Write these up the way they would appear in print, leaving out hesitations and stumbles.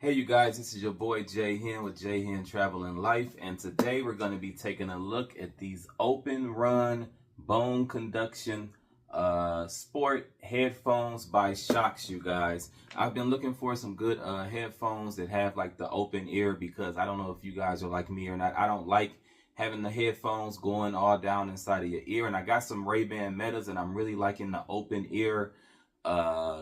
Hey you guys, this is your boy J-Hen with J-Hen Travel and Life, and today we're going to be taking a look at these open run bone conduction sport headphones by SHOKZ, you guys. I've been looking for some good headphones that have like the open ear, because I don't know if you guys are like me or not. I don't like having the headphones going all down inside of your ear, and I got some Ray-Ban Metas, and I'm really liking the open ear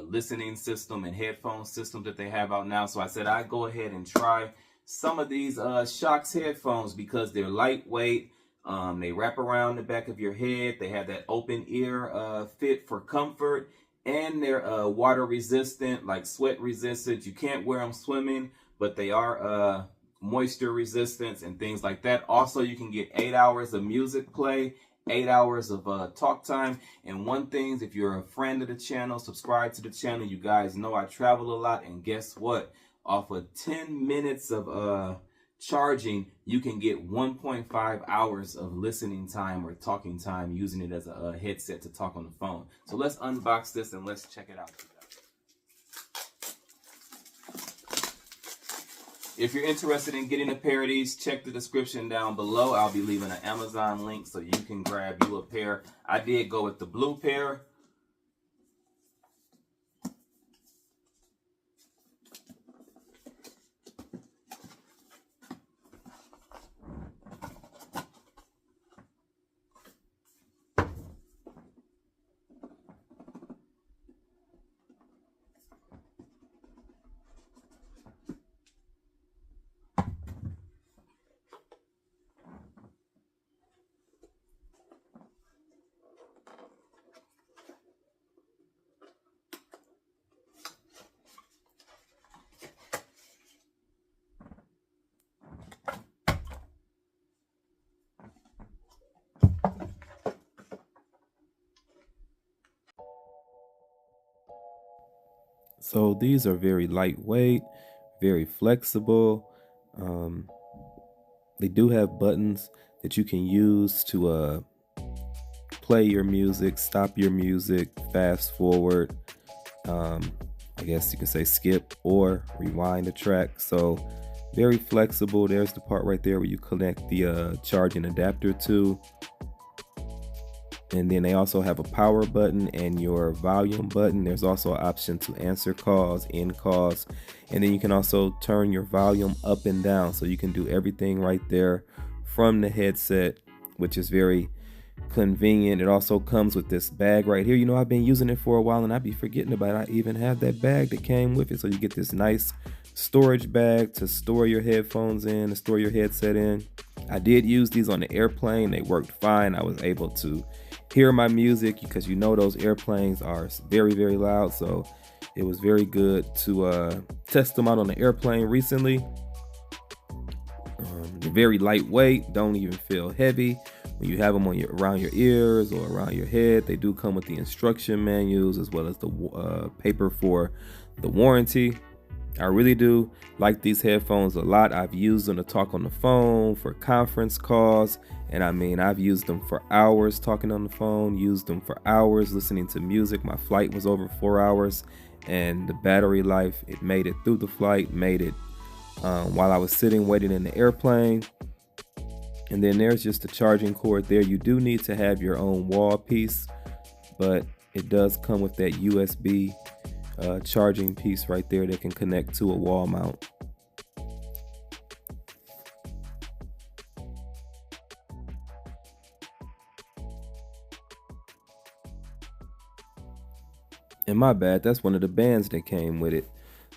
listening system and headphone system that they have out now. So I said I'd go ahead and try some of these SHOKZ headphones because they're lightweight. They wrap around the back of your head. They have that open ear fit for comfort, and they're water resistant, like sweat resistant. You can't wear them swimming, but they are moisture resistant and things like that. Also, you can get 8 hours of music play, 8 hours of talk time. And one thing, if you're a friend of the channel, subscribe to the channel. You guys know I travel a lot, and guess what? Off of 10 minutes of charging, you can get 1.5 hours of listening time or talking time using it as a headset to talk on the phone. So let's unbox this and let's check it out. If you're interested in getting a pair of these, check the description down below. I'll be leaving an Amazon link so you can grab you a pair. I did go with the blue pair. So these are very lightweight, very flexible. They do have buttons that you can use to play your music, stop your music, fast forward. I guess you can say skip or rewind a track. So very flexible. There's the part right there where you connect the charging adapter to. And then they also have a power button and your volume button. There's also an option to answer calls, end calls, and then you can also turn your volume up and down. So you can do everything right there from the headset, which is very convenient. It also comes with this bag right here. You know, I've been using it for a while and I'd be forgetting about it. I even have that bag that came with it. So you get this nice storage bag to store your headphones in, to store your headset in. I did use these on the airplane. They worked fine. I was able to hear my music, because you know those airplanes are very, very loud. So it was very good to test them out on the airplane recently. They're very lightweight, don't even feel heavy when you have them on around your ears or around your head. They do come with the instruction manuals as well as the paper for the warranty. I really do like these headphones a lot. I've used them to talk on the phone, for conference calls, and I mean, I've used them for hours talking on the phone, used them for hours listening to music. My flight was over 4 hours, and the battery life, it made it through the flight, made it while I was sitting waiting in the airplane. And then there's just the charging cord there. You do need to have your own wall piece, but it does come with that USB charging piece right there that can connect to a wall mount. And my bad, that's one of the bands that came with it.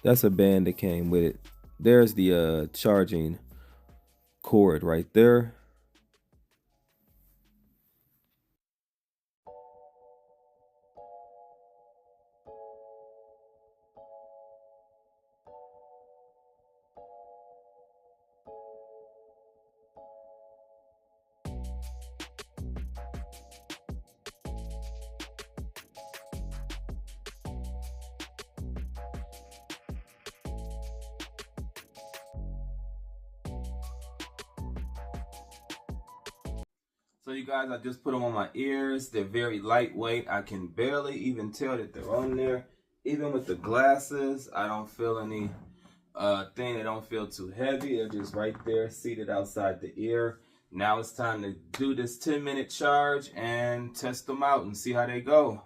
That's a band that came with it. There's the charging cord right there. So you guys, I just put them on my ears. They're very lightweight. I can barely even tell that they're on there. Even with the glasses, I don't feel any thing. They don't feel too heavy. They're just right there, seated outside the ear. Now it's time to do this 10-minute charge and test them out and see how they go.